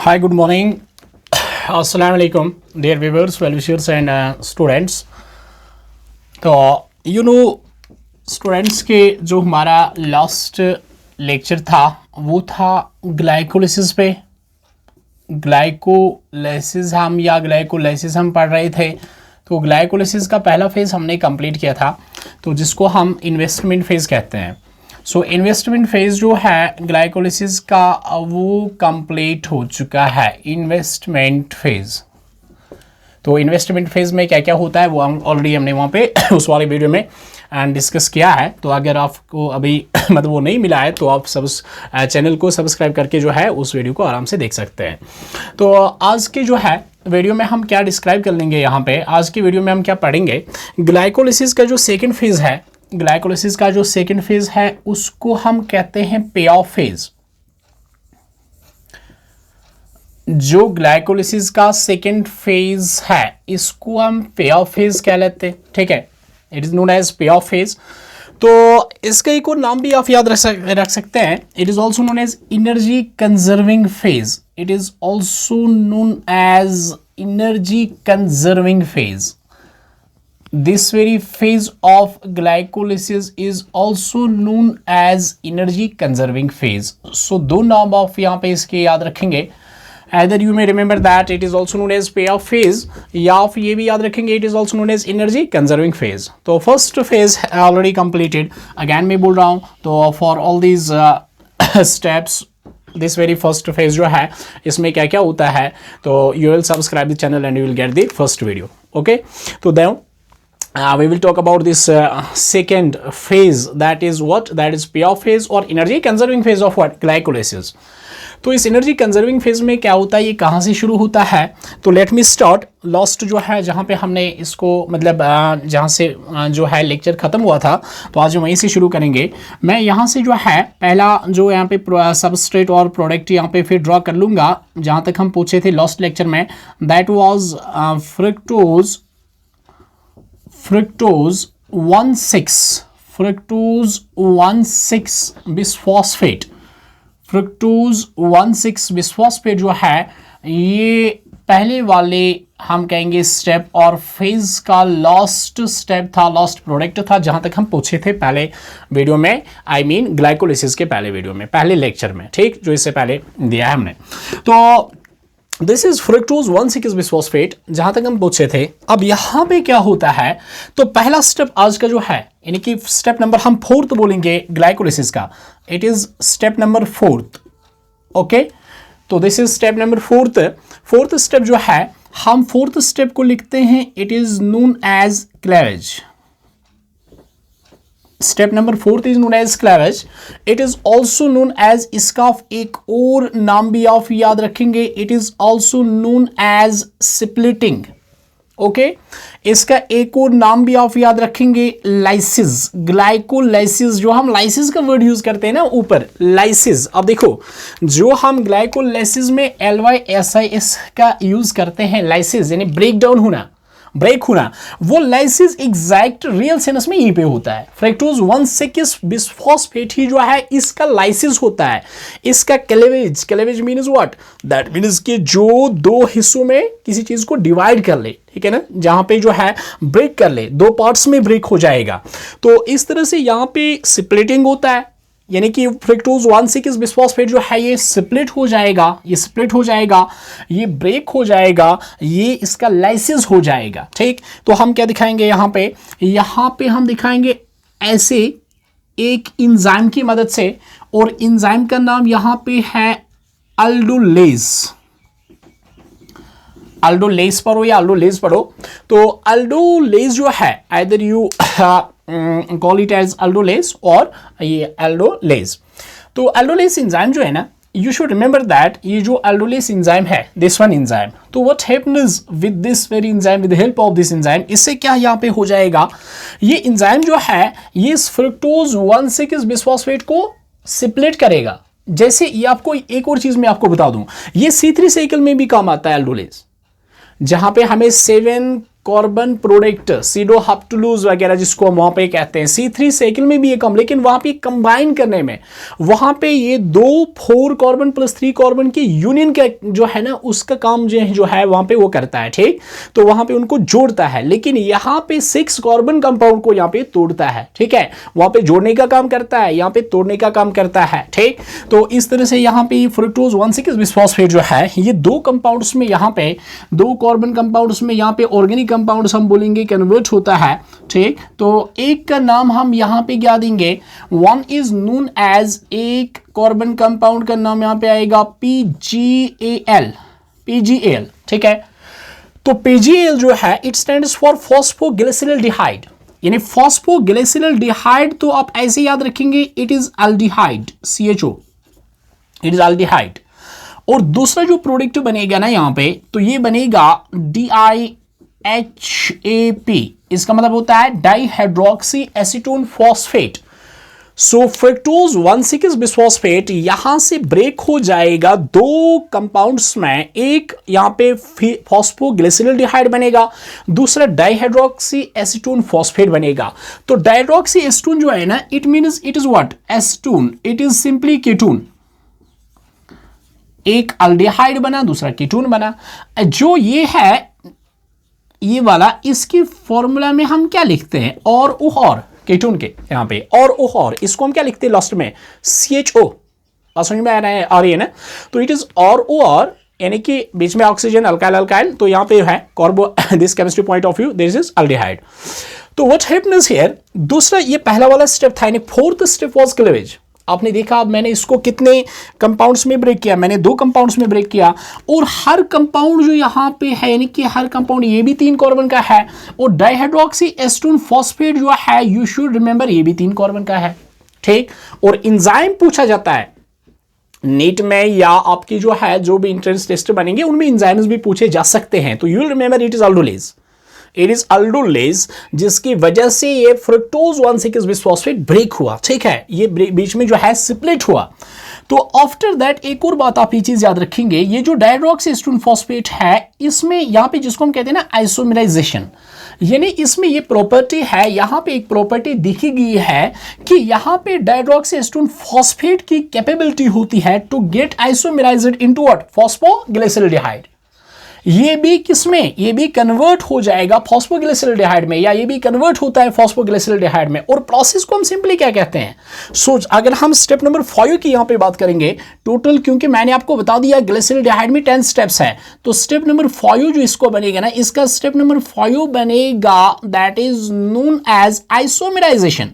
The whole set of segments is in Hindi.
Hi, good morning. Assalamu alaikum, dear viewers, well-wishers and students. तो स्टूडेंट्स के जो हमारा लास्ट लेक्चर था वो था ग्लाइकोलिसिस पे। ग्लाइकोलाइसिस हम पढ़ रहे थे। तो ग्लाइकोलिसिस का पहला फेज़ हमने कंप्लीट किया था, तो जिसको हम इन्वेस्टमेंट फेज़ कहते हैं। सो इन्वेस्टमेंट फेज़ जो है ग्लाइकोलिसिस का वो कंप्लीट हो चुका है, इन्वेस्टमेंट फेज़। तो इन्वेस्टमेंट फेज़ में क्या क्या होता है वो ऑलरेडी हमने वहाँ पे उस वाले वीडियो में डिस्कस किया है। तो अगर आपको अभी मतलब वो नहीं मिला है तो आप चैनल को सब्सक्राइब करके जो है उस वीडियो को आराम से देख सकते हैं। तो आज के जो है वीडियो में हम क्या डिस्क्राइब कर लेंगे, यहाँ पे आज की वीडियो में हम क्या पढ़ेंगे, ग्लाइकोलिसिस का जो सेकेंड फेज़ है, ग्लाइकोलिसिस का जो सेकेंड फेज़ है उसको हम कहते हैं पे ऑफ फेज़। जो ग्लाइकोलिसिस का सेकेंड फेज है इसको हम पे ऑफ फेज कह लेते हैं, ठीक है। इट इज नोन एज पे ऑफ फेज। तो इसका एक और नाम भी आप याद रख सकते हैं। It is also known as energy conserving phase. It is also known as energy conserving phase. This very phase of glycolysis is also known as energy conserving phase. So दो नाम आप यहाँ पे इसके याद रखेंगे। Either you may remember that it is also known as payoff phase, या आप ये भी याद रखेंगे it is also known as energy conserving phase। तो first phase already completed। again मैं बोल रहा हूँ, तो for all these steps this very first phase जो है इसमें क्या क्या होता है, तो you will subscribe the channel and you will get the first video, okay। तो then we will talk about this second phase, that is what, that is payoff phase or energy conserving phase of what, glycolysis। तो इस एनर्जी कंजर्विंग फेज में क्या होता है, ये कहाँ से शुरू होता है, तो लेट मी स्टार्ट। लास्ट जो है जहाँ पे हमने इसको मतलब जहाँ से जो है लेक्चर ख़त्म हुआ था, तो आज वहीं से शुरू करेंगे। मैं यहाँ से जो है पहला जो यहाँ पे सबस्ट्रेट और प्रोडक्ट यहाँ पे फिर ड्रॉ कर लूँगा जहाँ तक हम पूछे थे लास्ट लेक्चर में। That was fructose 1,6 bisphosphate. Fructose 1,6 bisphosphate जो है ये पहले वाले हम कहेंगे स्टेप और फेज का लास्ट स्टेप था, लास्ट प्रोडक्ट था जहां तक हम पूछे थे पहले वीडियो में, आई मीन ग्लाइकोलिसिस के पहले वीडियो में, पहले लेक्चर में, ठीक, जो इससे पहले दिया है हमने। तो दिस इज फ्रक्टोज 1,6 बिसफॉस्फेट जहां तक हम पूछे थे। अब यहां पे क्या होता है, तो पहला स्टेप आज का जो है यानी कि स्टेप नंबर हम 4th बोलेंगे ग्लाइकोलिसिस का। It is step number 4th, okay. तो this is step number 4th step जो है हम 4th स्टेप को लिखते हैं, it is known as cleavage. Step number 4th is known as cleavage. It is also known as, इसका एक और नाम भी आप याद रखेंगे, it is also known as splitting, okay. इसका एक और नाम भी आप याद रखेंगे, लाइसिस, ग्लाइकोलाइसिस। जो हम लाइसिस का वर्ड यूज करते हैं ना ऊपर, लाइसिस। अब देखो जो हम ग्लाइकोलाइसिस में LYSIS का यूज करते हैं, लाइसिस यानी ब्रेक डाउन होना, ब्रेक होना, वो लाइसिस एग्जैक्ट रियल सेंस में यहीं पे होता है। फ्रक्टोज 1,6 बिसफॉस्फेट ही जो है इसका लाइसिस होता है। इसका cleavage means what, that means कि जो दो हिस्सों में किसी चीज को डिवाइड कर ले, ठीक है ना, जहां पे जो है ब्रेक कर ले, दो पार्ट्स में ब्रेक हो जाएगा। तो इस तरह से यहां पे स्प्लिटिंग होता है, यानी कि फ्रक्टोज 1,6 बिसफॉस्फेट जो है ये स्प्लिट हो जाएगा, ये ब्रेक हो जाएगा, ये इसका लाइसिस हो जाएगा, ठीक। तो हम क्या दिखाएंगे यहाँ पे हम दिखाएंगे ऐसे एक इंजाइम की मदद से, और इंजाइम का नाम यहाँ पे है अल्डोलेज। अल्डोलेज पढ़ो या अल्डोलेज पढ़ो। तो अल्डोलेज जो है either you call it as aldolase और ये अल्डोलेज। तो अल्डोलेज एंजाइम जो है ना, यू शुड रिमेंबर दैट ये जो अल्डोलेज एंजाइम है, दिस वन एंजाइम, तो what happens with this very enzyme, with the help of this enzyme, इससे क्या यहाँ पे हो जाएगा, ये एंजाइम जो है ये फ्रक्टोज 1,6 बिसफॉस्फेट को स्प्लिट करेगा। जैसे ये आपको एक और चीज मैं आपको बता दूं, ये C3 साइकिल में भी काम आता है अल्डोलेज, जहां पे हमें 7 कार्बन प्रोडक्ट सीडोहप्टुलूज वगैरह जिसको हम वहां पे कहते हैं। C3 साइकिल में भी ये कम, लेकिन वहां पे कंबाइन करने में वहां पे ये 4 कार्बन प्लस 3 कार्बन की यूनियन का जो है ना उसका काम जो है वहां पे वो करता है, ठीक। तो वहां पे उनको जोड़ता है, लेकिन यहां पे 6 कार्बन कंपाउंड को यहां पे तोड़ता है, ठीक है। वहां पे जोड़ने का काम करता है, यहां पे तोड़ने का काम करता है, ठीक। तो इस तरह से यहां पे फ्रुक्टोज 1,6 बिसफॉस्फेट जो है ये 2 कंपाउंड्स में, यहां पे 2 कार्बन कंपाउंड्स में यहां पे ऑर्गेनिक कंपाउंड्स हम बोलेंगे कन्वर्ट होता है, ठीक। तो एक का नाम हम यहां पे क्या देंगे, वन इज नोन एज, एक कार्बन कंपाउंड का नाम यहां पे आएगा PgAl, ठीक है। तो PgAl जो है इट स्टैंड्स फॉर फॉस्फोग्लिसरॉल्डिहाइड, यानी फॉस्फोग्लिसरॉल्डिहाइड तो आप ऐसे याद रखेंगे, it is aldehyde, CHO, it is aldehyde. और दूसरा जो प्रोडक्ट बनेगा ना यहां पे, तो ये बनेगा DIHAP, इसका मतलब होता है डाइहाइड्रोक्सी एसीटोन फॉस्फेट। सो फ्रक्टोज 1,6 बिसफॉस्फेट यहां से ब्रेक हो जाएगा 2 कंपाउंड्स में, एक यहां पे फॉस्फोग्लिसरॉल्डिहाइड बनेगा, दूसरा डाइहाइड्रोक्सी एसीटोन फॉस्फेट बनेगा। तो डाइहाइड्रोक्सी एसीटोन जो है ना, it means it is what, acetone, it is simply ketone. एक अल्डिहाइड बना, दूसरा कीटोन बना। जो ये है ये वाला, इसकी फॉर्मूला में हम क्या लिखते हैं, और कीटोन के यहां पे और इसको हम क्या लिखते हैं लास्ट में, CHO। समझ में आ रही है ना। तो इट इज और यानी कि बीच में ऑक्सीजन, अल्काइल, तो यहां पे है कार्बो, this chemistry point of view this is aldehyde. तो व्हाट हैपेंस हियर, दूसरा ये पहला वाला स्टेप था, यानी फोर्थ स्टेप वाज क्लीवेज। आपने देखा अब मैंने इसको कितने कंपाउंड्स में ब्रेक किया, मैंने 2 कंपाउंड्स में ब्रेक किया, और हर कंपाउंड जो यहाँ पे है, यानी कि हर कंपाउंड ये भी 3 कार्बन का है, और डाइहाइड्रोक्सी एसीटोन फॉस्फेट जो है यू शुड रिमेंबर ये भी 3 कार्बन का है, ठीक। और एंजाइम पूछा जाता है नीट में, या आपकी जो है जो भी इंट्रेंस टेस्ट बनेंगे उनमें एंजाइम्स भी पूछे जा सकते हैं। तो you will remember it is aldolase, it is aldolase, जिसकी वजह से ये फ्रक्टोज 1,6 बिसफॉस्फेट ब्रेक हुआ, ठीक है। ये बीच में जो है स्प्लिट हुआ। तो आफ्टर दैट एक और बात आप ये चीज याद रखेंगे, ये जो डाइहाइड्रोक्सी एसीटोन फॉस्फेट है, इसमें यहां पे जिसको हम कहते हैं ना आइसोमराइजेशन, यानी इसमें ये प्रॉपर्टी है, यहां पे एक प्रॉपर्टी दिखी गई है कि यहां पे डाइहाइड्रोक्सी एसीटोन फॉस्फेट की कैपेबिलिटी होती है टू गेट आइसोमराइज्ड इनटू व्हाट, फॉस्फोग्लिसरॉल्डिहाइड। ये भी किसमें, ये भी कन्वर्ट हो जाएगा फॉस्फोग्लिसरॉल्डिहाइड में, या ये भी कन्वर्ट होता है फॉस्फोग्लिसरॉल्डिहाइड में। और प्रोसेस को हम सिंपली क्या कहते हैं, अगर हम स्टेप नंबर 5 की यहां पे बात करेंगे टोटल, क्योंकि मैंने आपको बता दिया ग्लिसरॉल्डिहाइड में 10 स्टेप्स है, तो स्टेप नंबर 5 जो इसको बनेगा ना, इसका स्टेप नंबर 5 बनेगा that is known as isomerization.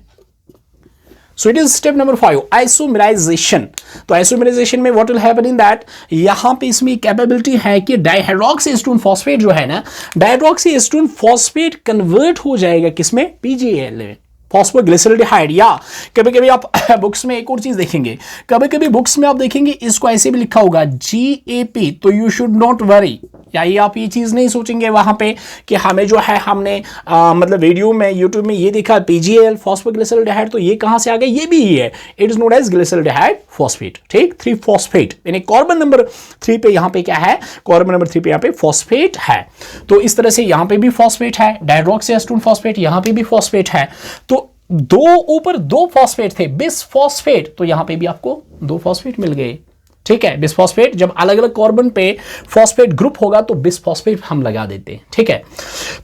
So it is step number 5, isomerization। तो isomerization में what will happen in that, यहां पे इसमें कैपेबिलिटी है कि डाइहाइड्रोक्सी एसीटोन फॉस्फेट जो है ना, डाइहाइड्रोक्सी एसीटोन फॉस्फेट कन्वर्ट हो जाएगा किसमें, PgAl में, फॉस्फोग्लिसरॉल्डिहाइड। या कभी कभी आप बुक्स में एक और चीज देखेंगे, कभी कभी बुक्स में आप देखेंगे इसको ऐसे भी लिखा होगा GAP, तो यू शुड नॉट वरी, या ये आप ये चीज नहीं सोचेंगे वहां पे कि हमें जो है हमने मतलब वीडियो में यूट्यूब में ये देखा PgAl फॉस्फोग्लिसरॉल्डिहाइड, तो ये कहां से आ गया, ये भी ही है, it is known as glyceraldehyde phosphate, ठीक। 3 फॉस्फेट, यानी कार्बन नंबर 3 पे यहां पे क्या है, कार्बन नंबर 3 पे यहां पे फॉस्फेट है। तो इस तरह से यहां पे भी फॉस्फेट है, डाइहाइड्रोक्सी एसीटोन फॉस्फेट, यहां पे भी फॉस्फेट है। तो 2 फॉस्फेट थे, बिसफॉस्फेट, तो यहां पे भी आपको 2 फॉस्फेट मिल गए, ठीक है। बिसफॉस्फेट जब अलग अलग कार्बन पे फॉस्फेट ग्रुप होगा तो बिसफॉस्फेट हम लगा देते हैं, ठीक है।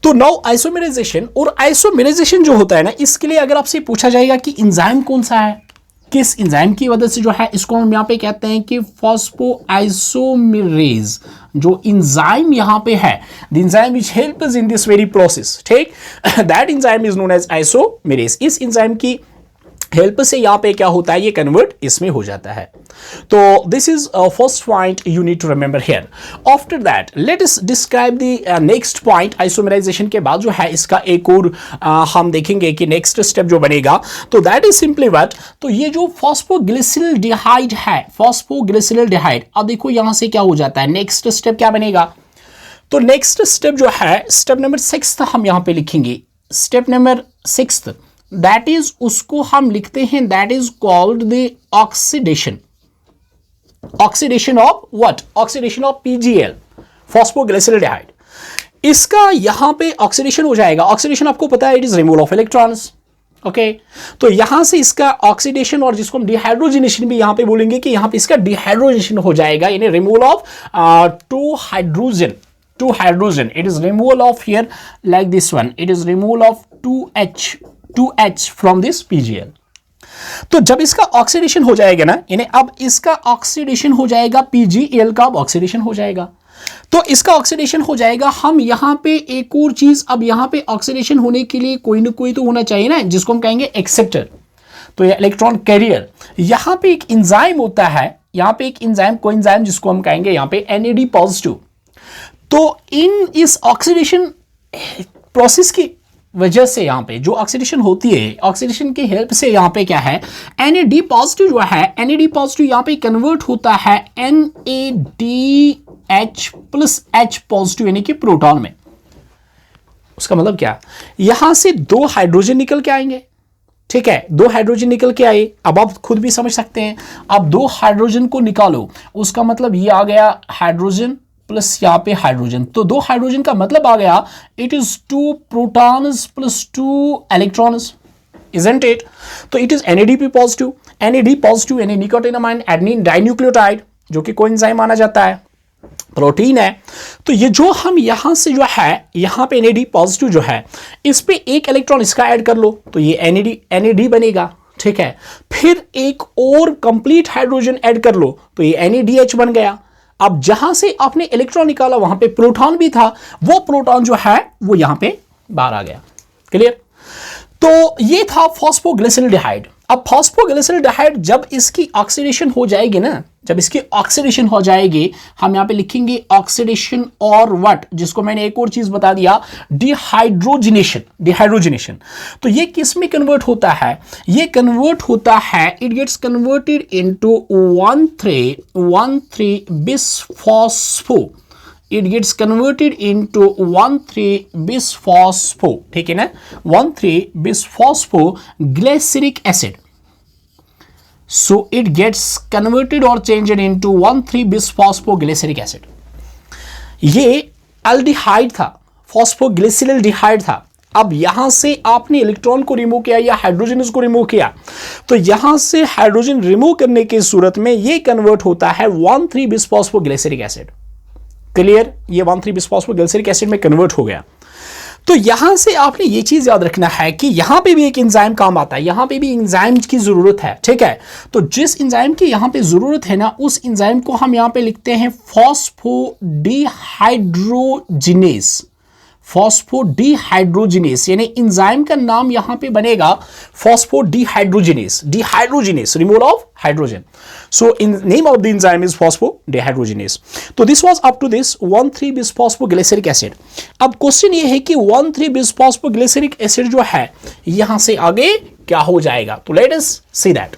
तो नाउ आइसोमराइजेशन, और आइसोमराइजेशन जो होता है ना, इसके लिए अगर आपसे पूछा जाएगा कि एंजाइम कौन सा है, किस एंजाइम की वजह से जो है, इसको हम यहां पे कहते हैं कि फॉस्फोआइसोमेरेज। जो एंजाइम यहां पे है, the enzyme which helps in this very process, ठीक, that enzyme is known as isomerase. इस एंजाइम की हेल्प से यहां पे क्या होता है, ये कन्वर्ट इसमें हो जाता है। तो this is first point you need to remember here. After that let us describe the next point. Isomerization के बाद जो है इसका एक और हम देखेंगे कि नेक्स्ट स्टेप जो बनेगा, तो दैट इज सिंपली व्हाट, तो ये जो फॉस्फोग्लिसरॉल्डिहाइड है, फॉस्फोग्लिसरॉल्डिहाइड, अब देखो यहां से क्या हो जाता है, नेक्स्ट स्टेप क्या बनेगा, तो नेक्स्ट स्टेप जो है स्टेप नंबर 6 हम यहां पे लिखेंगे, स्टेप नंबर 6 दैट इज, उसको हम लिखते हैं that is called the oxidation, oxidation of what, oxidation of PgAl, फॉस्फोग्लिसरॉल्डिहाइड। इसका यहां पे ऑक्सीडेशन हो जाएगा। ऑक्सीडेशन आपको पता है it is removal of electrons. Okay, तो यहां से इसका ऑक्सीडेशन और जिसको हम डिहाइड्रोजनेशन भी यहां पे बोलेंगे कि यहां पे इसका डिहाइड्रोजनेशन हो जाएगा, यानी removal of two hydrogen. It is removal of here like this one, it is removal of 2H from this PGL। तो जब इसका ऑक्सीडेशन हो जाएगा ना, यानी अब इसका ऑक्सीडेशन हो जाएगा, PGL का ऑक्सीडेशन हो जाएगा, तो इसका ऑक्सीडेशन हो जाएगा। हम यहां पे एक और चीज, अब यहां पे ऑक्सीडेशन होने के लिए कोई ना कोई तो होना चाहिए ना, जिसको हम कहेंगे एक्सेप्टर, तो ये इलेक्ट्रॉन कैरियर। यहां पे एक एंजाइम होता है, यहां पे एक एंजाइम, कोएंजाइम, जिसको हम कहेंगे यहां पे NAD पॉजिटिव। तो इस ऑक्सीडेशन प्रोसेस की वजह से यहां पे जो ऑक्सीडेशन होती है, ऑक्सीडेशन की हेल्प से यहां पे क्या है, NAD पॉजिटिव जो है, NAD पॉजिटिव यहां पे कन्वर्ट होता है NADH प्लस H पॉजिटिव, यानी कि प्रोटॉन में। उसका मतलब क्या, यहां से 2 हाइड्रोजन निकल के आएंगे, ठीक है, 2 हाइड्रोजन निकल के आए। अब आप खुद भी समझ सकते हैं, अब 2 हाइड्रोजन को निकालो, उसका मतलब ये आ गया हाइड्रोजन प्लस यहाँ पे हाइड्रोजन, तो 2 हाइड्रोजन का मतलब आ गया it is 2 protons plus 2 electrons, isn't it? तो it is NADP positive, NAD positive यानी निकोटिनामाइन एडेनिन डाइन्यूक्लियोटाइड, जो कि कोएंजाइम माना जाता है, प्रोटीन है। तो ये जो हम यहां से जो है, यहां पे NAD पॉजिटिव जो है, इस पे एक इलेक्ट्रॉन इसका ऐड कर लो तो ये NAD बनेगा, ठीक है। फिर एक और कंप्लीट हाइड्रोजन ऐड कर लो तो ये NADH बन गया। अब जहां से आपने इलेक्ट्रॉन निकाला वहां पे प्रोटॉन भी था, वो प्रोटॉन जो है वो यहां पे बाहर आ गया। क्लियर? तो ये था फॉस्फोग्लिसरल्डिहाइड। अब फॉस्फोग्लिसरल्डिहाइड जब इसकी ऑक्सीडेशन हो जाएगी ना, जब इसकी ऑक्सीडेशन हो जाएगी, हम यहां पे लिखेंगे ऑक्सीडेशन और व्हाट, जिसको मैंने एक और चीज बता दिया, डिहाइड्रोजनेशन। तो ये किस में कन्वर्ट होता है, ये कन्वर्ट होता है, it gets converted into 1,3 bisphospho, it gets converted into 1,3-bisphospho, ठीक है ना, 1,3-bisphospoglyceric acid. So it gets converted or changed into 1,3-bisphospoglyceric acid. ये एल्डिहाइड था, फॉस्फोग्लिसरल्डिहाइड था। अब यहां से आपने इलेक्ट्रॉन को रिमूव किया या हाइड्रोजन को रिमूव किया, तो यहां से हाइड्रोजन रिमूव करने की सूरत में ये कन्वर्ट होता है 1,3-बिसफॉस्फोग्लिसरिक एसिड। क्लियर? ये 1,3-बिसफॉस्फोग्लिसरिक एसिड में कन्वर्ट हो गया। तो यहां से आपने ये चीज याद रखना है कि यहां पे भी एक एंजाइम काम आता है, यहां पे भी एंजाइम की जरूरत है, ठीक है। तो जिस एंजाइम की यहां पे जरूरत है ना, उस एंजाइम को हम यहां पे लिखते हैं फॉस्फोडिहाइड्रोजिनेस। फॉस्फोडिहाइड्रोजिनेस यानी एंजाइम का नाम यहां पे बनेगा phosphodehydrogenase, dehydrogenase, removal of hydrogen. So in name of the enzyme is phosphodehydrogenase. तो this was up to this 1,3-bisphosphoglyceric acid. अब क्वेश्चन ये है कि 1,3-bisphosphoglyceric acid जो है यहां से आगे क्या हो जाएगा, तो let us see that.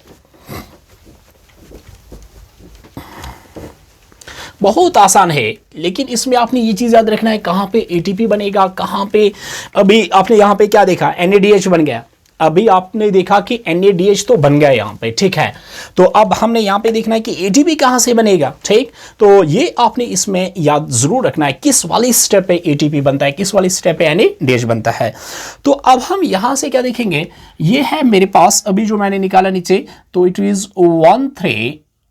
बहुत आसान है, लेकिन इसमें आपने ये चीज याद रखना है कहां पे ATP बनेगा, कहां पे, अभी आपने यहां पे क्या देखा, NADH बन गया, अभी आपने देखा कि NADH तो बन गया यहां पे, ठीक है। तो अब हमने यहां पे देखना है कि ATP कहां से बनेगा, ठीक। तो ये आपने इसमें याद जरूर रखना है किस वाली स्टेप पे ATP बनता है, किस वाली स्टेप पे NADH बनता है। तो अब हम यहां से क्या देखेंगे, ये है मेरे पास अभी जो मैंने निकाला नीचे, तो इट इज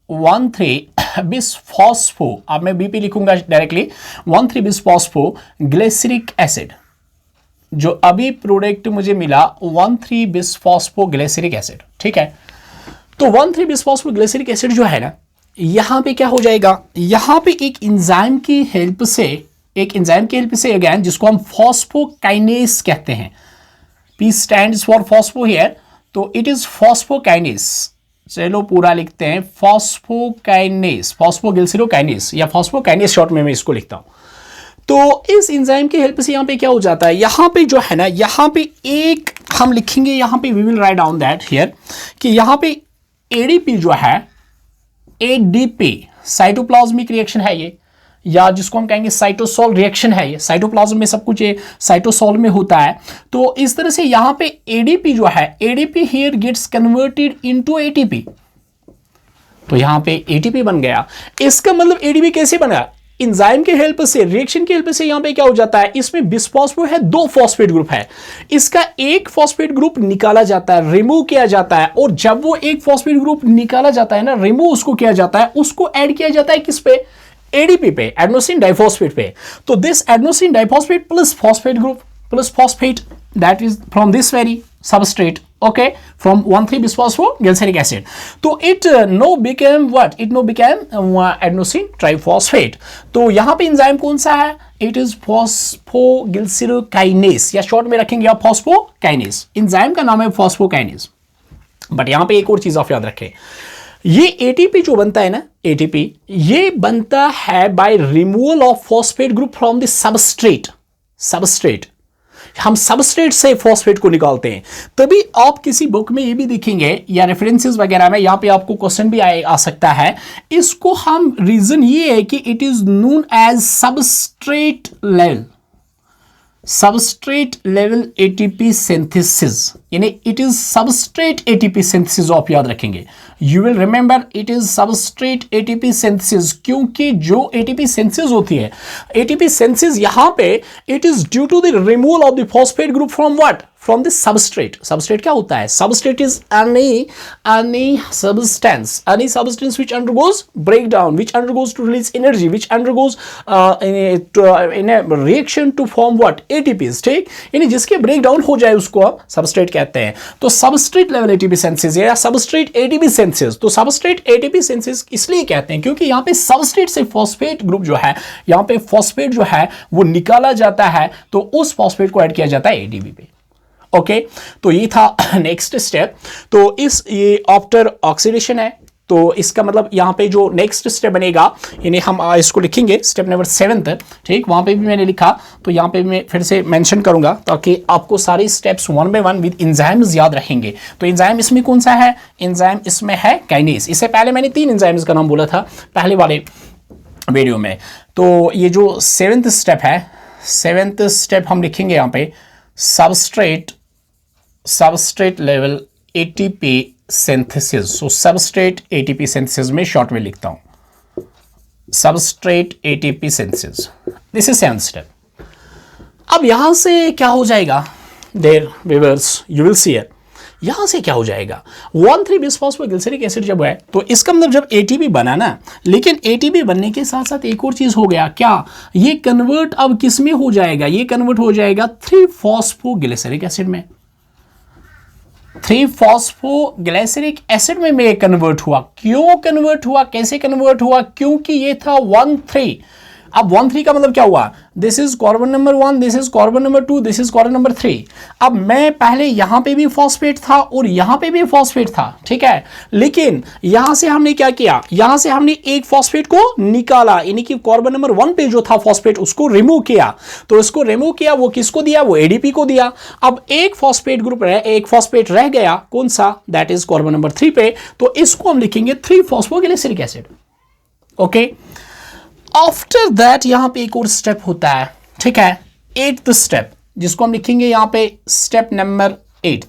1,3-बिसफॉस्फो, अब मैं BP लिखूंगा डायरेक्टली, 1,3-बिसफॉस्फोग्लिसरिक एसिड, जो अभी प्रोडक्ट मुझे मिला 1,3-बिसफॉस्फोग्लिसरिक एसिड, ठीक है। तो 1,3-बिसफॉस्फोग्लिसरिक एसिड जो है ना, यहां पे क्या हो जाएगा, यहां पे एक एंजाइम की हेल्प से, अगेन जिसको हम फॉस्फोकाइनेस कहते हैं, P stands for phospho here, तो इट इज फॉस्फोकाइनेस। चलो पूरा लिखते हैं, फॉस्फोकाइनेस, फॉस्फोग्लिसरोकाइनेस या फॉस्फोकाइनेस शॉर्ट में मैं इसको लिखता हूं। तो इस एंजाइम की हेल्प से यहां पे क्या हो जाता है, यहां पे जो है ना, यहां पे एक हम लिखेंगे, यहां पे we will write down that here, कि यहां पे ADP जो है, ADP साइटोप्लाज्मिक रिएक्शन है ये, या जिसको हम कहेंगे साइटोसोल रिएक्शन है ये, साइटोप्लाज्म में सब कुछ ये साइटोसोल में होता है। तो इस तरह से यहां पे ADP जो है, ADP here gets converted into ATP, तो यहां पे ATP बन गया। इसका मतलब ADP कैसे बना, इंजाइम के हेल्प से, रिएक्शन की हेल्प से यहां पे क्या हो जाता है, इसमें बिसफॉस्फो है, 2 फॉस्फेट ग्रुप है, इसका एक फॉस्फेट ग्रुप निकाला जाता है, रिमूव किया जाता है, और जब वो एक फॉस्फेट ग्रुप निकाला जाता है ना, रिमूव उसको किया जाता है, उसको ऐड किया जाता है किस पे, एडीपी पे, एडेनोसिन डाइफॉस्फेट पे। तो this adenosine diphosphate plus phosphate group plus phosphate, that is from this very substrate, okay, from 1,3-bisphosphoglyceric acid. तो it now became what, it now became adenosine triphosphate. तो यहां पे एंजाइम कौन सा है, it is phosphoglycerokinase, या शॉर्ट में रखेंगे आप phosphokinases, एंजाइम का नाम है phosphokinases। बट यहां पे एक और चीज आप याद रखें, ये एटीपी जो बनता है ना, एटीपी ये बनता है by removal of phosphate group from the substrate. हम सबस्ट्रेट से फॉस्फेट को निकालते हैं। तभी आप किसी बुक में ये भी देखेंगे या रेफरेंसेस वगैरह में, यहां पे आपको क्वेश्चन भी आ सकता है, इसको हम, रीजन ये है कि it is known as substrate level ATP synthesis, यानी it is substrate ATP synthesis, आप याद रखेंगे, you will remember it is substrate ATP synthesis, क्योंकि जो एटीपी सिंथेसिस होती है, एटीपी सिंथेसिस यहां पे it is due to the removal of the phosphate group from what, from the substrate. Substrate क्या होता है, substrate is any substance which undergoes breakdown, which undergoes to release energy, which undergoes in a reaction to form what, ATPs, ठीक, यानी जिसके ब्रेकडाउन हो जाए उसको आप सबस्ट्रेट कहते हैं। तो सबस्ट्रेट लेवल एटीपी सिंथेसिस या सबस्ट्रेट एटीपी सिंथेसिस, तो सबस्ट्रेट एटीपी सिंथेसिस इसलिए कहते हैं क्योंकि यहां पे सबस्ट्रेट से फॉस्फेट ग्रुप जो है, यहां पे फॉस्फेट जो है वो निकाला जाता है, तो उस फॉस्फेट को ऐड किया जाता है एटीपी पे। ओके, तो ये था नेक्स्ट स्टेप। तो इस ये आफ्टर ऑक्सीडेशन है, तो इसका मतलब यहाँ पे जो नेक्स्ट स्टेप बनेगा, यानी हम इसको लिखेंगे स्टेप नंबर 7, ठीक, वहां पे भी मैंने लिखा, तो यहाँ पे भी मैं फिर से मेंशन करूंगा ताकि आपको सारे स्टेप्स 1 बाय 1 विद एंजाइम्स याद रहेंगे। तो एंजाइम इसमें कौन सा है, एंजाइम इसमें है काइनेस। इससे पहले मैंने 3 एंजाइम्स का नाम बोला था पहले वाले वीडियो में। तो ये जो 7th स्टेप है, 7th स्टेप हम लिखेंगे यहाँ पे substrate level ATP synthesis. So substrate ATP synthesis में शॉर्ट में लिखता हूं substrate ATP synthesis, this is 7th step. अब यहां से क्या हो जाएगा, there viewers you will see it, यहां से क्या हो जाएगा, 1,3-बिसफॉस्फोग्लिसरिक एसिड जब है, तो इसका मतलब जब एटीपी बना ना, लेकिन एटीपी बनने के साथ साथ एक और चीज हो गया, क्या, ये कन्वर्ट अब किस में हो जाएगा, ये कन्वर्ट हो जाएगा 3-फॉस्फोग्लिसरिक एसिड में। 3-फॉस्फोग्लिसरिक एसिड में कन्वर्ट हुआ। क्यों कन्वर्ट हुआ, कैसे कन्वर्ट हुआ, क्योंकि ये था 1,3। अब 1,3 का मतलब क्या हुआ, this is carbon number 1, this is carbon number 2, this is carbon number 3। अब मैं पहले यहां पे भी फॉस्फेट था और यहां पे भी फॉस्फेट था, ठीक है, लेकिन यहां से हमने क्या किया, यहां से हमने एक फॉस्फेट को निकाला, यानी कि कार्बन नंबर 1 पे जो था फॉस्फेट उसको रिमूव किया। तो इसको रिमूव किया, वो किसको दिया, वो एडीपी को दिया। अब एक फॉस्फेट ग्रुप एक फॉस्फेट रह गया, कौन सा, दैट इज कार्बन नंबर 3 पे, तो इसको हम लिखेंगे 3-फॉस्फोग्लिसरिक एसिड। ओके, आफ्टर दैट यहां पे एक और स्टेप होता है, ठीक है, 8th स्टेप, जिसको हम लिखेंगे यहां पे स्टेप नंबर 8।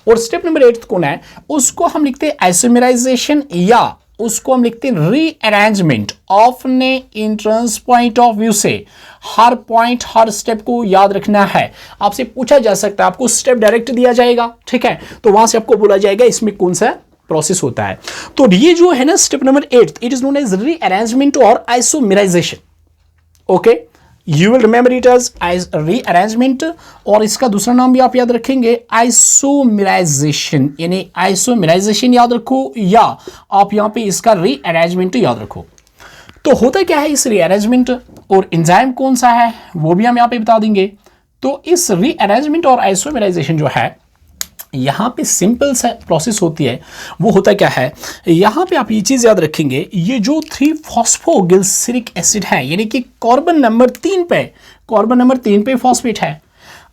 और स्टेप नंबर 8 कौन है, उसको हम लिखते हैं आइसोमेराइजेशन, या उसको हम लिखते हैं रीअरेंजमेंट। अपने इंट्रेंस पॉइंट ऑफ व्यू से हर पॉइंट, हर स्टेप को याद रखना है। आपसे पूछा जा सकता है, आपको स्टेप डायरेक्ट दिया जाएगा, ठीक है, तो वहां से आपको बोला जाएगा इसमें कौन सा प्रोसेस होता है। तो ये जो है ना step number 8, it is known as rearrangement और isomerization. Okay, you will remember it as rearrangement, और इसका दूसरा नाम भी आप याद रखेंगे आइसोमेराइजेशन, यानी आइसोमेराइजेशन याद रखो, या आप यहां पे इसका रीअरेंजमेंट याद रखो। तो होता क्या है इस रीअरेंजमेंट, और एंजाइम कौन सा है वो भी हम यहां पे बता देंगे। तो इस रीअरेंजमेंट और आइसोमेराइजेशन जो है, यहाँ पे सिंपल सा प्रोसेस होती है। वो होता क्या है, यहाँ पे आप ये चीज़ याद रखेंगे, ये जो 3-फॉस्फोग्लिसरिक एसिड है, यानी कि कार्बन नंबर 3 पे फॉस्फेट है।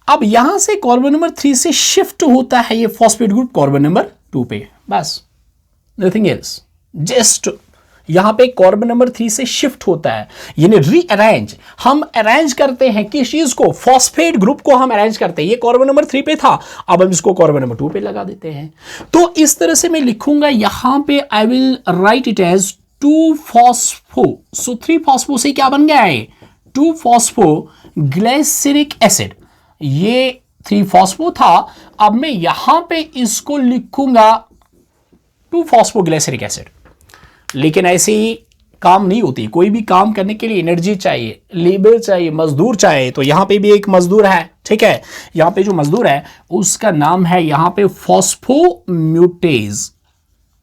अब यहाँ से कार्बन नंबर 3 से शिफ्ट होता है ये फॉस्फेट ग्रुप कार्बन नंबर 2 पे, बस, नथिंग एल्स, जस्ट यहां पे कार्बन नंबर 3 से शिफ्ट होता है, यानी रीअरेंज। हम अरेंज करते हैं किस चीज को, फॉस्फेट ग्रुप को हम अरेंज करते हैं। ये कार्बन नंबर 3 पे था, अब हम इसको कार्बन नंबर 2 पे लगा देते हैं। तो इस तरह से मैं लिखूंगा यहां पे, I will write it as 2 phospho, so 3 phospho से क्या बन गया है 2 फॉस्फो ग्लिसरिक एसिड। ये 3 फॉस्फो था, अब मैं यहां पे इसको लिखूंगा 2 फॉस्फो ग्लिसरिक एसिड। लेकिन ऐसे ही काम नहीं होती, कोई भी काम करने के लिए एनर्जी चाहिए, लेबर चाहिए, मजदूर चाहिए। तो यहां पे भी एक मजदूर है, ठीक है, यहां पे जो मजदूर है उसका नाम है यहां पे फॉस्फोम्यूटेज।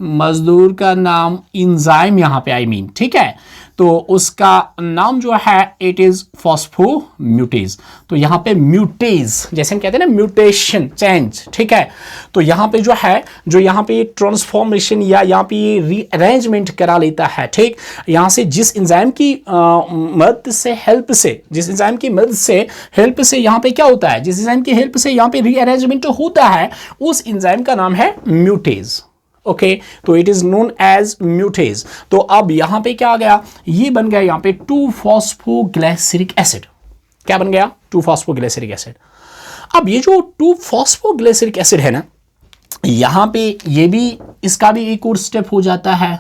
मजदूर का नाम इंजाइम यहां पे आई मीन, ठीक है, तो उसका नाम जो है इट इज फॉस्फोम्यूटेज। तो यहां पे म्यूटेज जैसे हम कहते हैं ना म्यूटेशन चेंज, ठीक है, तो यहां पे जो है जो यहां पे ट्रांसफॉर्मेशन या यहां पे रीअरेंजमेंट करा लेता है, ठीक, यहां से जिस एंजाइम की मदद से हेल्प से जिस एंजाइम की मदद से हेल्प से यहां पे क्या होता है, जिस एंजाइम की हेल्प से यहां पे रीअरेंजमेंट होता है उस एंजाइम का नाम है म्यूटेज। ओके, तो it is known as mutase. तो अब यहां पे क्या आ गया, ये बन गया यहां पे 2 फॉस्फोग्लिसरिक एसिड। क्या बन गया 2 फॉस्फोग्लिसरिक एसिड। अब ये जो 2 फॉस्फोग्लिसरिक एसिड है ना, यहां पे ये भी इसका भी एक और स्टेप हो जाता है,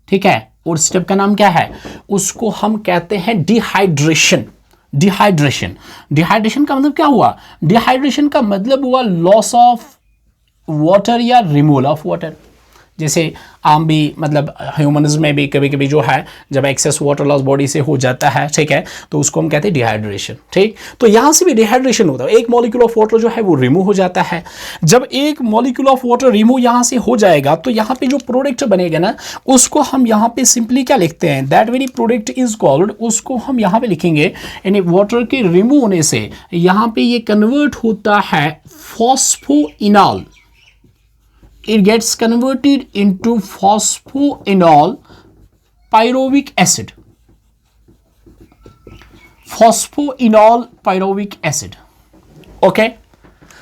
ठीक है, और स्टेप का नाम क्या है, उसको हम कहते हैं डिहाइड्रेशन। डिहाइड्रेशन, डिहाइड्रेशन का मतलब क्या हुआ, डिहाइड्रेशन का मतलब हुआ लॉस ऑफ वाटर या रिमूवल ऑफ वाटर। जैसे आम भी मतलब ह्यूमन्स में भी कभी कभी जो है जब एक्सेस वाटर लॉस बॉडी से हो जाता है, ठीक है, तो उसको हम कहते हैं डिहाइड्रेशन, ठीक। तो यहां से भी डिहाइड्रेशन होता है, एक मॉलिक्यूल ऑफ वाटर जो है वो रिमूव हो जाता है। जब एक मॉलिक्यूल ऑफ वाटर रिमूव यहां से हो जाएगा तो यहां पे जो प्रोडक्ट बनेगा ना उसको हम यहां पे सिंपली क्या लिखते हैं, that very product is called, उसको हम यहां पे लिखेंगे यानी वाटर के रिमूव होने से यहां पे ये कन्वर्ट होता है phosphoenol. It gets converted into phosphoenol pyruvic acid. Phosphoenol pyruvic acid. Okay.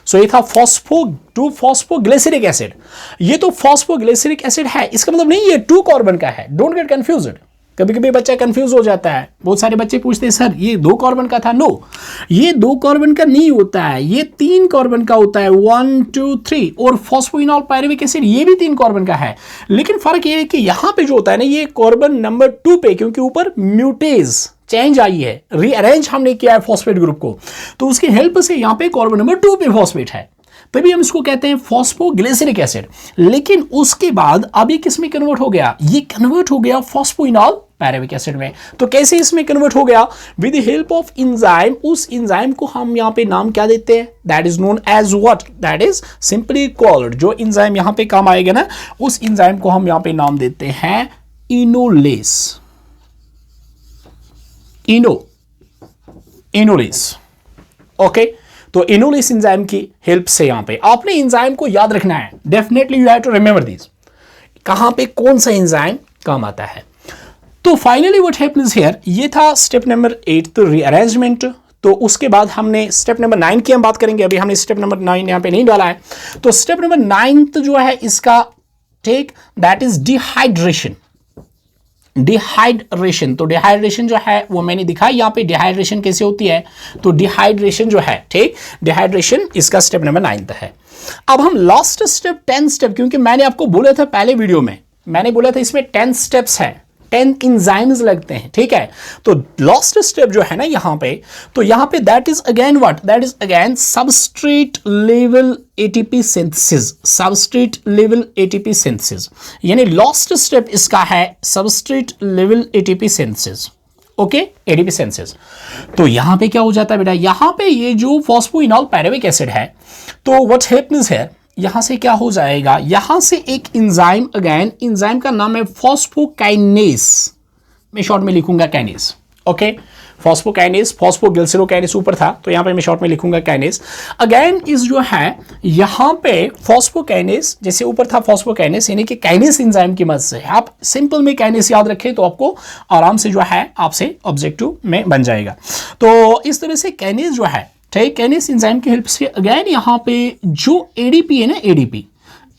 सो ये था 2 फॉस्फोग्लिसरिक एसिड। ये तो फॉस्फोग्लिसरिक एसिड है, इसका मतलब नहीं ये 2 कार्बन का है, डोंट गेट कंफ्यूज्ड। कभी कभी बच्चा कंफ्यूज हो जाता है, बहुत सारे बच्चे पूछते हैं सर ये 2 कार्बन का था। नो, ये 2 कार्बन का नहीं होता है, ये 3 कार्बन का होता है, 1 2 3। और फॉस्फोइनॉल पायरुविक एसिड ये भी 3 कार्बन का है, लेकिन फर्क ये है कि यहां पे जो होता है ना ये कार्बन नंबर 2 पे, क्योंकि ऊपर म्यूटेज चेंज आई है, रीअरेंज हमने किया है फॉस्फेट ग्रुप को, तो उसकी हेल्प से यहां पे कार्बन नंबर 2 पे फॉस्फेट है, तभी हम इसको कहते हैं फॉस्फोग्लिसरिक एसिड। लेकिन उसके बाद अभी किस में कन्वर्ट हो गया, ये कन्वर्ट हो गया फॉस्फोइनॉल पायरुविक एसिड में। तो कैसे इसमें कन्वर्ट हो गया, with the help of enzyme. उस एंजाइम को हम यहां पे नाम क्या देते हैं, that is known as what, that is simply called, जो एंजाइम यहां पे काम आएगा ना उस एंजाइम को हम यहां पे नाम देते हैं इनोलेस। Enolase, okay. तो इनोलेस एंजाइम की हेल्प से यहां पे आपने एंजाइम को याद रखना है, definitely you have to remember this, कहां पे कौन सा एंजाइम काम आता है। तो फाइनली व्हाट हैपेंस हियर, ये था स्टेप नंबर 8 तो रीअरेंजमेंट। तो उसके बाद हमने स्टेप नंबर 9 की हम बात करेंगे, अभी हमने स्टेप नंबर 9 यहां पे नहीं डाला है। तो स्टेप नंबर 9 जो है इसका, ठीक, दैट इज डिहाइड्रेशन। डिहाइड्रेशन, तो डिहाइड्रेशन जो है वो मैंने दिखाया यहां पे डिहाइड्रेशन कैसे होती है। तो डिहाइड्रेशन जो है, ठीक, डिहाइड्रेशन इसका स्टेप नंबर 9 है। अब हम लास्ट स्टेप 10 स्टेप, क्योंकि मैंने आपको बोला था पहले वीडियो में, मैंने बोला था इसमें 10 स्टेप्स हैं, 10 एंजाइम्स लगते हैं, ठीक है। तो लास्ट स्टेप जो है ना यहां पे, तो यहां पे that is again what, that is again substrate level ATP synthesis. Substrate level ATP synthesis यानी लास्ट स्टेप इसका है substrate level ATP synthesis, okay, ATP synthesis. तो यहां पे क्या हो जाता है बेटा, यहां पे ये जो फॉस्फोइनॉल पायरुविक एसिड है, तो व्हाट हैपेंस है, यहां से क्या हो जाएगा, यहां से एक एंजाइम, अगेन एंजाइम का नाम है फॉस्फोकाइनेस, मैं शॉर्ट में लिखूंगा काइनेस, ओके, फॉस्फोकाइनेस, फॉस्फोग्लिसरोकाइनेस ऊपर था तो यहां पे मैं शॉर्ट में लिखूंगा काइनेस। अगेन इस जो है यहां पे फॉस्फोकाइनेस, जैसे ऊपर था फॉस्फोकाइनेस यानी कि काइनेस एंजाइम की मदद से, आप सिंपल में काइनेस याद रखें तो आपको आराम से जो है आपसे ऑब्जेक्टिव में बन जाएगा। तो इस तरह से काइनेस जो है, ठीक, काइनेस एंजाइम की हेल्प से अगेन यहां पे जो एडीपी है ना,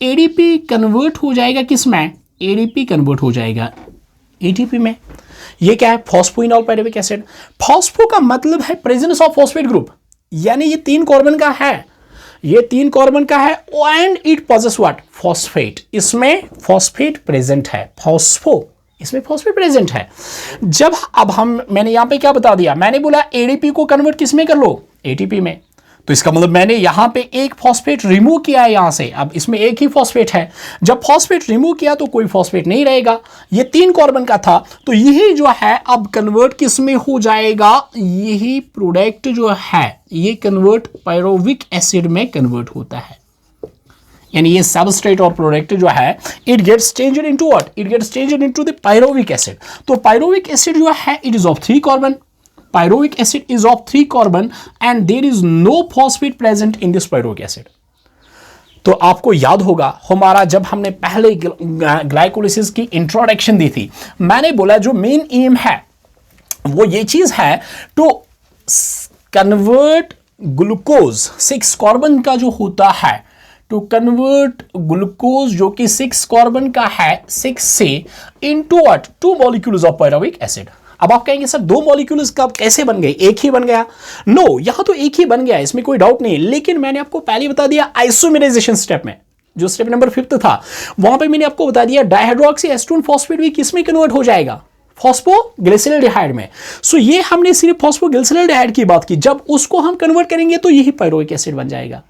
एडीपी कन्वर्ट हो जाएगा किस में, एडीपी कन्वर्ट हो जाएगा एटीपी में। ये क्या है, फॉस्फोइनॉल पायरुविक एसिड। फॉस्फो का मतलब है प्रेजेंस ऑफ फॉस्फेट ग्रुप, यानी ये 3 कार्बन का है, ये 3 कार्बन का है, and it possesses what, phosphate, इसमें फॉस्फेट प्रेजेंट है, फॉस्फो, इसमें फॉस्फेट प्रेजेंट है। जब अब मैंने यहां पे क्या बता दिया, मैंने बोला एडीपी को कन्वर्ट किस में कर लो, एटीपी में। तो इसका मतलब मैंने यहां पे एक फॉस्फेट रिमूव किया है यहां से, अब इसमें एक ही फॉस्फेट है। जब फॉस्फेट रिमूव किया तो कोई फॉस्फेट नहीं रहेगा, ये 3 कार्बन का था, तो यही जो है अब कन्वर्ट किस में हो जाएगा, यही प्रोडक्ट जो है ये कन्वर्ट पायरोविक एसिड में कन्वर्ट होता है। यानी ये सबस्ट्रेट और प्रोडक्ट जो है it gets changed into what, it gets changed into the pyruvic acid. तो पायरोविक एसिड जो है it is of 3 carbon, pyruvic acid is of 3 carbon and there is no phosphate present in this pyruvic acid। तो आपको याद होगा हमारा जब हमने पहले ग्लाइकोलिसिस की इंट्रोडक्शन दी थी, मैंने बोला जो मेन एम है वो ये चीज है टू कन्वर्ट ग्लूकोज 6 कार्बन का जो होता है, टू कन्वर्ट ग्लूकोज जो कि 6 कार्बन का है 6 से into what 2 molecules of pyruvic acid. अब आप कहेंगे सर 2 मॉलिक्यूल्स कब कैसे बन गए, एक ही बन गया? नो, यहां तो एक ही बन गया, इसमें कोई डाउट नहीं है, लेकिन मैंने आपको पहले बता दिया आइसोमेराइजेशन स्टेप में, जो स्टेप नंबर 5 था, वहां पे मैंने आपको बता दिया डाइहाइड्रोक्सी एसीटोन फॉस्फेट भी किस में कन्वर्ट हो जाएगा, फॉस्फोग्लिसरॉल्डिहाइड में। सो ये हमने सिर्फ फॉस्फोग्लिसरॉल्डिहाइड की बात की, जब उसको हम कन्वर्ट करेंगे तो यही पायरुविक एसिड बन जाएगा।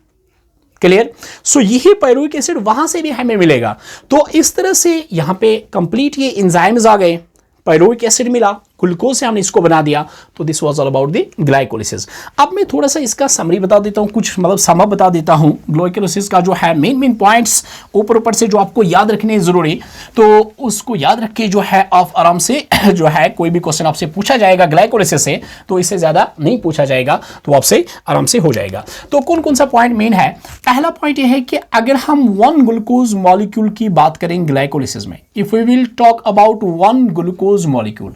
क्लियर? सो यही पायरुविक एसिड वहां से भी हमें मिलेगा। तो इस तरह से यहां पे कंप्लीट ये एंजाइम्स आ गए, पायरुविक एसिड मिला, ग्लूकोज से हमने इसको बना दिया, तो this was all about the glycolysis. अब मैं थोड़ा सा इसका समरी बता देता हूं, कुछ मतलब समअप बता देता हूं ग्लाइकोलिसिस का जो है मेन पॉइंट्स ऊपर से जो आपको याद रखने जरूरी, तो उसको याद रख के जो है आप आराम से जो है कोई भी क्वेश्चन आपसे पूछा जाएगा ग्लाइकोलिसिस से, तो इससे ज्यादा नहीं पूछा जाएगा, तो आपसे आराम से हो जाएगा। तो कौन कौन सा पॉइंट मेन है? पहला पॉइंट यह है कि अगर हम 1 ग्लूकोज मॉलिक्यूल की बात करें ग्लाइकोलिसिस में, if we will talk about 1 glucose molecule,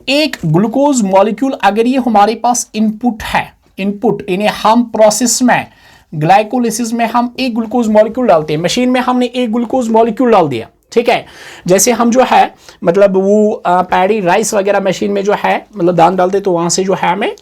एक ग्लूकोज मॉलिक्यूल अगर ये हमारे पास इनपुट है, इनपुट इन्हें हम प्रोसेस में ग्लाइकोलिसिस में हम एक ग्लूकोज मॉलिक्यूल डालते हैं, मशीन में हमने एक ग्लूकोज मॉलिक्यूल डाल दिया, ठीक है। जैसे हम जो है मतलब वो पैडी राइस वगैरह मशीन में जो है मतलब दान डालते, तो वहां से जो है हमें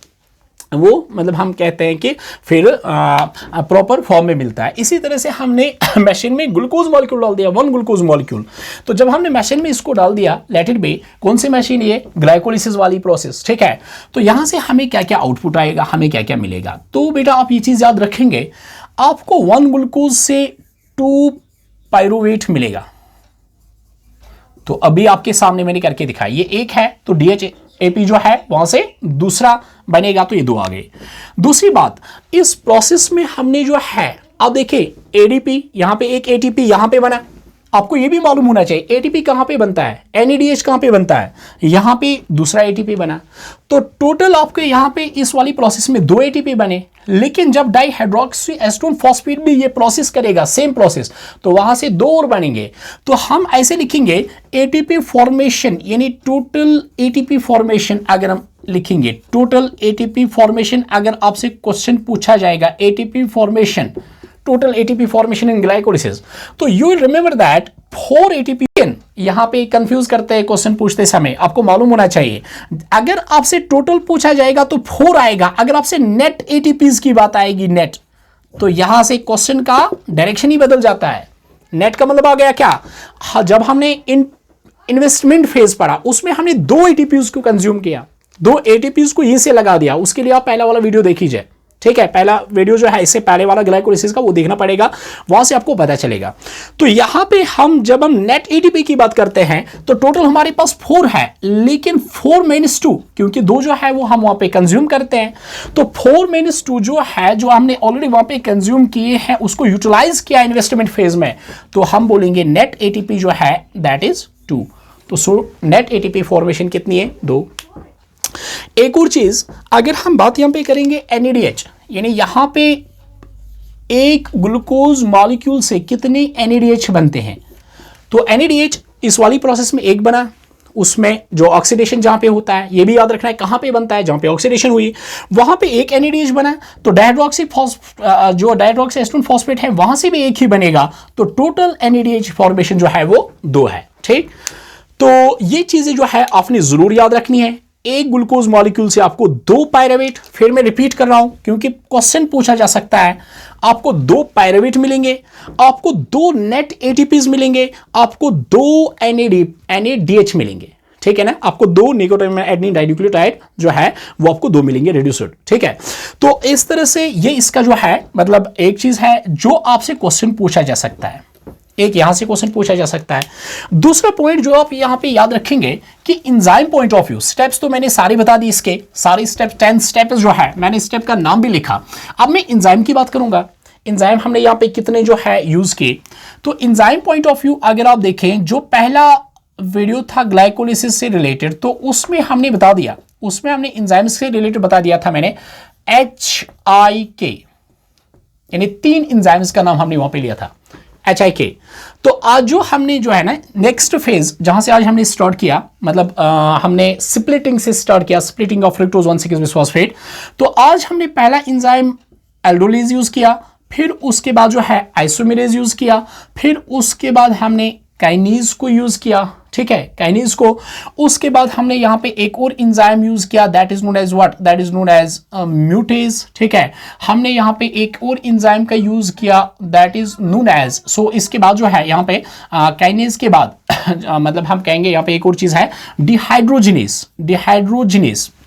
वो मतलब हम कहते हैं कि फिर प्रॉपर फॉर्म में मिलता है। इसी तरह से हमने मशीन में ग्लूकोज मॉलिक्यूल डाल दिया, 1 ग्लूकोज मॉलिक्यूल। तो जब हमने मशीन में इसको डाल दिया, लेट इट बी कौन सी मशीन, ये ग्लाइकोलिसिस वाली प्रोसेस, ठीक है। तो यहां से हमें क्या क्या आउटपुट आएगा, हमें क्या क्या मिलेगा। तो बेटा आप ये चीज याद रखेंगे, आपको 1 ग्लूकोज से 2 पायरुवेट मिलेगा। तो अभी आपके सामने मैंने करके दिखाया, ये एक है तो DHAP जो है वहां से दूसरा बनेगा, तो ये 2 आ गए। दूसरी बात, इस प्रोसेस में हमने जो है, अब देखिए ADP, यहां पे एक ATP यहां पे बना, आपको ये भी मालूम होना चाहिए ATP कहां पे बनता है, NADH कहां पे बनता है, यहां पे दूसरा ATP बना। तो टोटल आपके यहां पे इस वाली प्रोसेस में 2 ATP बने, लेकिन जब डाइहाइड्रोक्सी एसीटोन फॉस्फेट भी ये प्रोसेस करेगा, सेम प्रोसेस, तो वहां से 2 और बनेंगे। तो हम ऐसे लिखेंगे ATP फॉर्मेशन, यानी टोटल ATP फॉर्मेशन अगर हम लिखेंगे, टोटल ATP फॉर्मेशन, अगर आपसे क्वेश्चन पूछा जाएगा ATP formation, total ATP formation in glycolysis, तो you will remember that 4 ATP। यहां पे कंफ्यूज करते हैं क्वेश्चन पूछते समय, आपको मालूम होना चाहिए अगर आपसे टोटल पूछा जाएगा तो 4 आएगा, अगर आपसे नेट ATPs की बात आएगी नेट, तो यहां से क्वेश्चन का डायरेक्शन ही बदल जाता है। नेट का मतलब आ गया क्या, जब हमने इन्वेस्टमेंट फेज पढ़ा उसमें हमने 2 ATPs को कंज्यूम किया, 2 ATPs को यहीं से लगा दिया, उसके लिए आप पहला वाला वीडियो देख लीजिए, ठीक है। पहला वीडियो जो है इससे पहले वाला ग्लाइकोलिसिस का, वो देखना पड़ेगा, वहां से आपको पता चलेगा। तो यहां पे हम जब हम नेट ATP की बात करते हैं तो टोटल हमारे पास 4 है, लेकिन 4-2, क्योंकि 2 जो है वो हम वहां पे कंज्यूम करते हैं, तो 4-2 जो है जो हमने ऑलरेडी वहां पे कंज्यूम किए हैं उसको यूटिलाइज किया इन्वेस्टमेंट फेज में, तो हम बोलेंगे नेट ATP जो है दैट इज 2। तो नेट ATP फॉर्मेशन कितनी है, 2। एक और चीज, अगर हम बात यहां पे करेंगे NADH, यानी यहां पे एक ग्लूकोज मॉलिक्यूल से कितने NADH बनते हैं, तो NADH इस वाली प्रोसेस में एक बना, उसमें जो ऑक्सीडेशन जहां पे होता है, ये भी याद रखना है कहां पे बनता है, जहां पे ऑक्सीडेशन हुई वहां पे एक NADH बना, तो जो डाइहाइड्रोक्सी एसीटोन फॉस्फेट है वहां से भी एक ही बनेगा, तो टोटल NADH फॉर्मेशन जो है वो 2 है, ठीक। तो ये चीजें जो है आपने जरूर याद रखनी है। एक ग्लूकोज मॉलिक्यूल से आपको 2 पायरुवेट, फिर मैं रिपीट कर रहा हूं क्योंकि क्वेश्चन पूछा जा सकता है, आपको 2 पायरुवेट मिलेंगे, आपको 2 नेट एटीपीज मिलेंगे, आपको 2 NADH मिलेंगे, ठीक है ना, आपको 2 निकोटीनामाइड एडेनिन डाइन्यूक्लियोटाइड जो है वो आपको 2 मिलेंगे रेड्यूस्ड, ठीक है। तो इस तरह से ये इसका जो है मतलब एक चीज है जो आपसे क्वेश्चन पूछा जा सकता है, एक यहां से क्वेश्चन पूछा जा सकता है। दूसरा पॉइंट जो आप यहां पे याद रखेंगे कि enzyme point of view, steps तो मैंने सारे बता दी, इसके सारे स्टेप 10 स्टेप्स जो है मैंने स्टेप का नाम भी लिखा। अब मैं इंजाइम की बात करूंगा, इंजाइम हमने यहां पे कितने जो है यूज किए। तो इंजाइम पॉइंट ऑफ व्यू अगर आप देखें, जो पहला वीडियो था ग्लाइकोलिसिस से रिलेटेड, तो उसमें हमने बता दिया, उसमें हमने इंजाइम्स से रिलेटेड बता दिया था मैंने HIK, यानी 3 इंजाइम्स का नाम हमने वहां पे लिया था HIK। तो आज जो हमने जो है ना नेक्स्ट फेज जहां से आज हमने स्टार्ट किया, मतलब हमने स्प्लिटिंग से स्टार्ट किया, स्प्लिटिंग ऑफ फ्रक्टोज 1,6-बिसफॉस्फेट। तो आज हमने पहला इंजाइम एल्डोलिज यूज किया, फिर उसके बाद जो है आइसोमेरेज यूज किया, फिर उसके बाद हमने काइनेज को यूज किया, ठीक है, काइनेज को। उसके बाद हमने यहां पे एक और एंजाइम यूज किया, that is known as what, that is known as mutase, ठीक है। हमने यहां पे एक और एंजाइम का यूज किया, दैट इज नोन एज, सो इसके बाद जो है यहां पे काइनेज के बाद मतलब हम कहेंगे यहां पे एक और चीज है डिहाइड्रोजिनेस,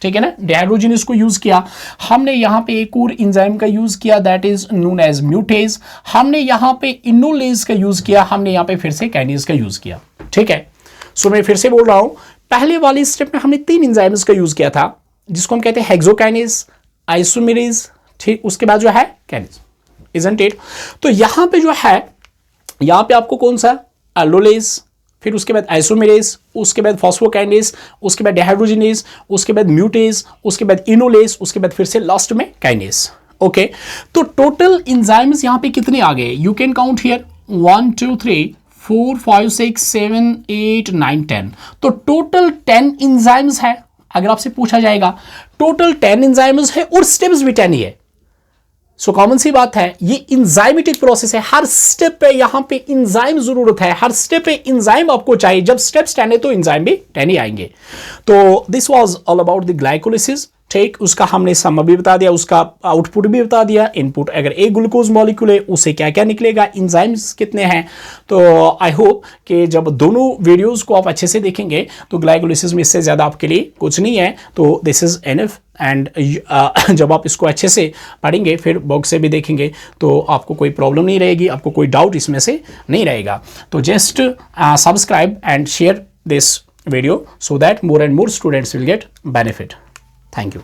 ठीक है ना, डिहाइड्रोजिनेस को यूज किया। हमने यहां पे एक और एंजाइम का यूज किया, that is known as mutase. हमने यहां पे इनोलेज का यूज किया, हमने यहां पे फिर से काइनेज का यूज किया, ठीक है। सो मैं फिर से बोल रहा हूं, पहले वाली स्टेप में हमने 3 एंजाइम्स का यूज किया था, जिसको हम कहते हैं हेक्सोकाइनेज, आइसोमेरेज, ठीक, उसके बाद जो है काइनेज, इजंट इट। तो यहां पे जो है, यहां पे आपको कौन सा एल्डोलेज, फिर उसके बाद आइसोमेरेज, उसके बाद फॉस्फोकाइनेज, उसके बाद डिहाइड्रोजिनेज, उसके बाद म्यूटेज, उसके बाद इनोलेज, उसके बाद फिर से लास्ट में काइनेज, ओके। तो टोटल एंजाइम्स यहां पे कितने आ गए, यू कैन काउंट हियर 1 2 3 4 5 6 7 8 9 10। तो टोटल 10 एंजाइम्स है। अगर आपसे पूछा जाएगा टोटल 10 एंजाइम्स है और स्टेप्स भी 10 ही है, सो कॉमन सी बात है, ये इंजाइमेटिक प्रोसेस है, हर स्टेप पे यहां पे इंजाइम जरूरत है, हर स्टेप पे इंजाइम आपको चाहिए। जब स्टेप्स 10 है तो इंजाइम भी 10 ही आएंगे। तो this was all about the glycolysis, ठीक, उसका हमने सम भी बता दिया, उसका आउटपुट भी बता दिया, इनपुट अगर एक ग्लूकोज मॉलिक्यूल है उससे क्या क्या निकलेगा, एंजाइम्स कितने हैं। तो आई होप कि जब दोनों वीडियोस को आप अच्छे से देखेंगे तो ग्लाइकोलिसिस में इससे ज़्यादा आपके लिए कुछ नहीं है, तो दिस इज़ एनफ। एंड जब आप इसको अच्छे से पढ़ेंगे, फिर बॉक्स से भी देखेंगे, तो आपको कोई प्रॉब्लम नहीं रहेगी, आपको कोई डाउट इसमें से नहीं रहेगा। तो just subscribe and share this video so that more and more students will get benefit. Thank you.